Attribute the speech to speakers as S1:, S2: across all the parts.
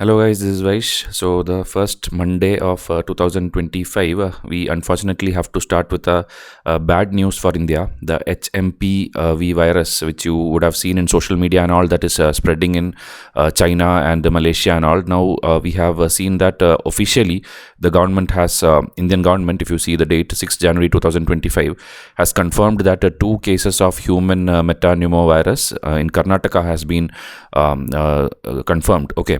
S1: Hello guys, this is Vaish. So the first Monday of 2025, we unfortunately have to start with a bad news for India. The HMPV virus, which you would have seen in social media and all, that is spreading in China and Malaysia and all. Now we have seen that officially the government has, Indian government, if you see the date, 6th January 2025, has confirmed that two cases of human metapneumovirus in Karnataka has been confirmed. Okay.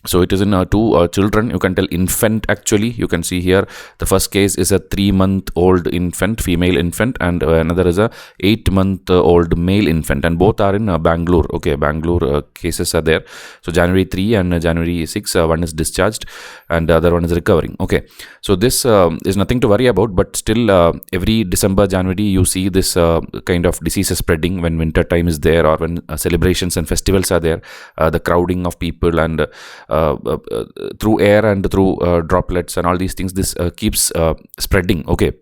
S1: So it is in two children. You can tell infant actually. You can see here the first case is a 3-month-old infant, female infant, and another is a 8-month-old male infant, and both are in Bangalore. Okay, Bangalore cases are there. So January 3 and January 6, one is discharged and the other one is recovering. Okay, so this is nothing to worry about, but still every December, January, you see this kind of diseases spreading when winter time is there or when celebrations and festivals are there. The crowding of people and through air and through droplets and all these things, this keeps spreading. Okay,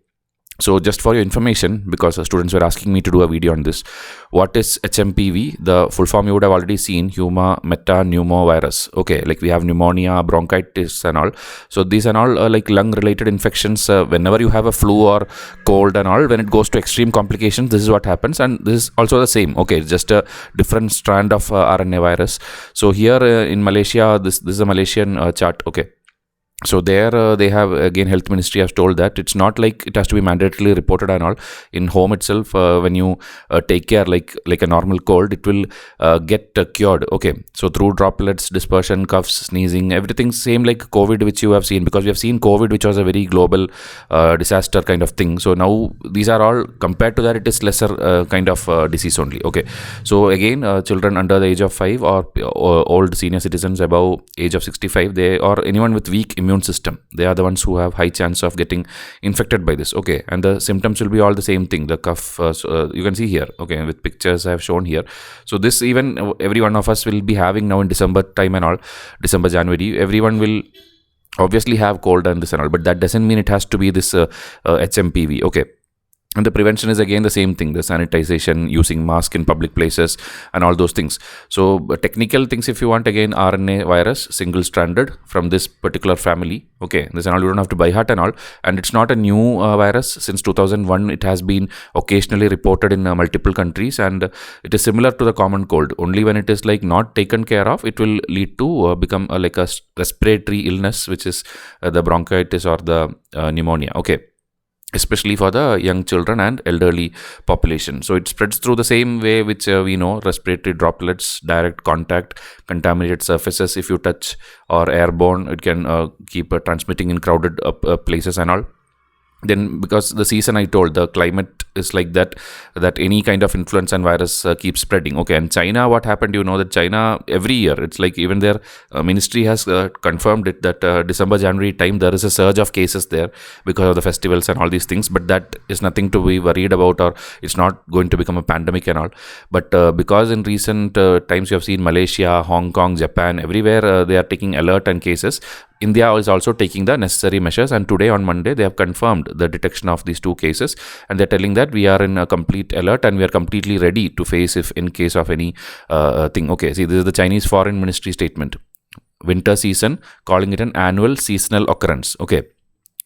S1: so just for your information, because students were asking me to do a video on this, what is HMPV? The full form you would have already seen, human metapneumovirus. Okay, like we have pneumonia, bronchitis and all. So these are all like lung related infections. Whenever you have a flu or cold and all, when it goes to extreme complications, this is what happens, and this is also the same. Okay, it's just a different strand of RNA virus. So here in Malaysia, this is a Malaysian chart. Okay, so there they have, again, health ministry has told that it's not like it has to be mandatorily reported and all. In home itself, when you take care like a normal cold, it will get cured. Okay, so through droplets, dispersion, coughs, sneezing, everything same like COVID, which you have seen, because we have seen COVID, which was a very global disaster kind of thing. So now these are all, compared to that, it is lesser kind of disease only. Okay, so again, children under the age of 5 or old senior citizens above age of 65, they or anyone with weak immune system, they are the ones who have high chance of getting infected by this. Okay, and the symptoms will be all the same thing, the cough, you can see here. Okay, with pictures I have shown here. So this, even every one of us will be having now in December time and all, December, January, everyone will obviously have cold and this and all, but that doesn't mean it has to be this HMPV. Okay, and the prevention is again the same thing, the sanitization, using mask in public places and all those things. So technical things, if you want, again, RNA virus, single stranded from this particular family. Okay, this and all, you don't have to buy heart and all, and it's not a new virus. Since 2001 it has been occasionally reported in multiple countries, and it is similar to the common cold. Only when it is like not taken care of, it will lead to become like a respiratory illness, which is the bronchitis or the pneumonia. Okay, especially for the young children and elderly population. So it spreads through the same way which we know, respiratory droplets, direct contact, contaminated surfaces. If you touch, or airborne, it can keep transmitting in crowded places and all. Then, because the season, I told, the climate is like that any kind of influenza and virus keeps spreading. Okay, and China, what happened, you know that China, every year, it's like even their ministry has confirmed it, that December, January time, there is a surge of cases there because of the festivals and all these things, but that is nothing to be worried about, or it's not going to become a pandemic and all. But because in recent times you have seen Malaysia, Hong Kong, Japan, everywhere they are taking alert and cases, India is also taking the necessary measures, and today on Monday they have confirmed the detection of these two cases, and they're telling that we are in a complete alert and we are completely ready to face if in case of any thing. Okay, see, this is the Chinese Foreign Ministry statement. Winter season, calling it an annual seasonal occurrence. Okay,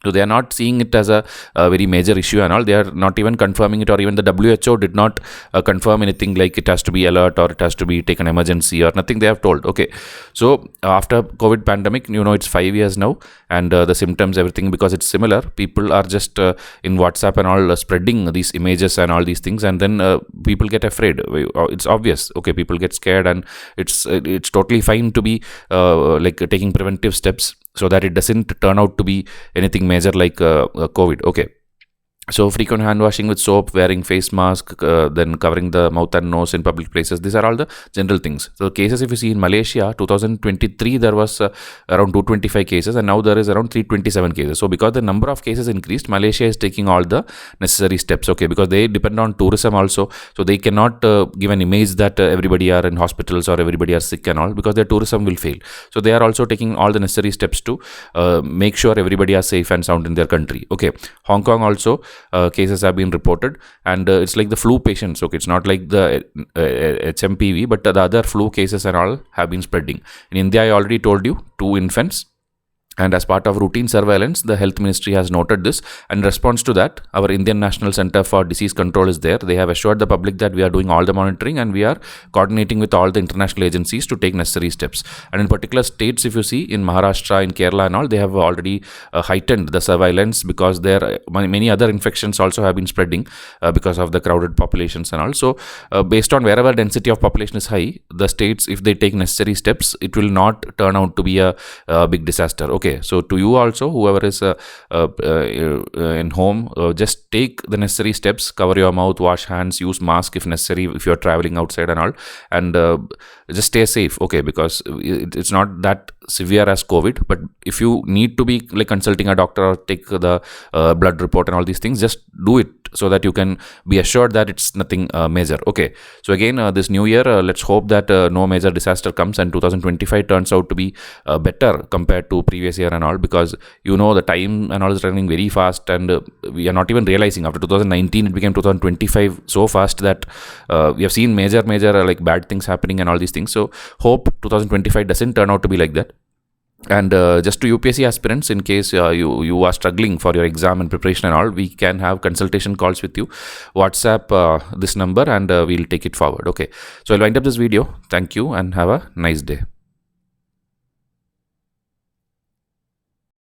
S1: so they are not seeing it as a very major issue and all. They are not even confirming it, or even the WHO did not confirm anything like it has to be alert or it has to be taken emergency or nothing they have told. Okay, so after COVID pandemic, you know, it's 5 years now, and the symptoms, everything, because it's similar, people are just in WhatsApp and all spreading these images and all these things, and then people get afraid. It's obvious. Okay, people get scared, and it's totally fine to be like taking preventive steps so that it doesn't turn out to be anything major like COVID. Okay, so frequent hand washing with soap, wearing face mask, then covering the mouth and nose in public places. These are all the general things. So cases, if you see in Malaysia, 2023 there was around 225 cases, and now there is around 327 cases. So because the number of cases increased, Malaysia is taking all the necessary steps. Okay, because they depend on tourism also, so they cannot give an image that everybody are in hospitals or everybody are sick and all, because their tourism will fail. So they are also taking all the necessary steps to make sure everybody are safe and sound in their country. Okay, Hong Kong also, cases have been reported, and it's like the flu patients. Okay, it's not like the HMPV, but the other flu cases and all have been spreading. In India, I already told you, 2 infants. And as part of routine surveillance, the health ministry has noted this. And in response to that, our Indian National Center for Disease Control is there. They have assured the public that we are doing all the monitoring and we are coordinating with all the international agencies to take necessary steps. And in particular states, if you see in Maharashtra, in Kerala and all, they have already heightened the surveillance because there many other infections also have been spreading because of the crowded populations and all. So based on wherever density of population is high, the states, if they take necessary steps, it will not turn out to be a big disaster. Okay, so to you also, whoever is in home, just take the necessary steps, cover your mouth, wash hands, use mask if necessary, if you're traveling outside and all, and just stay safe, okay, because it's not that severe as COVID, but if you need to be like consulting a doctor or take the blood report and all these things, just do it so that you can be assured that it's nothing major. Okay, so again, this new year, let's hope that no major disaster comes and 2025 turns out to be better compared to previous year and all, because the time and all is running very fast, and we are not even realizing after 2019 it became 2025 so fast that we have seen major like bad things happening and all these things. So hope 2025 doesn't turn out to be like that. And just to UPSC aspirants, in case you are struggling for your exam and preparation and all, we can have consultation calls with you. WhatsApp this number and we'll take it forward. Okay, so I'll wind up this video. Thank you and have a nice day.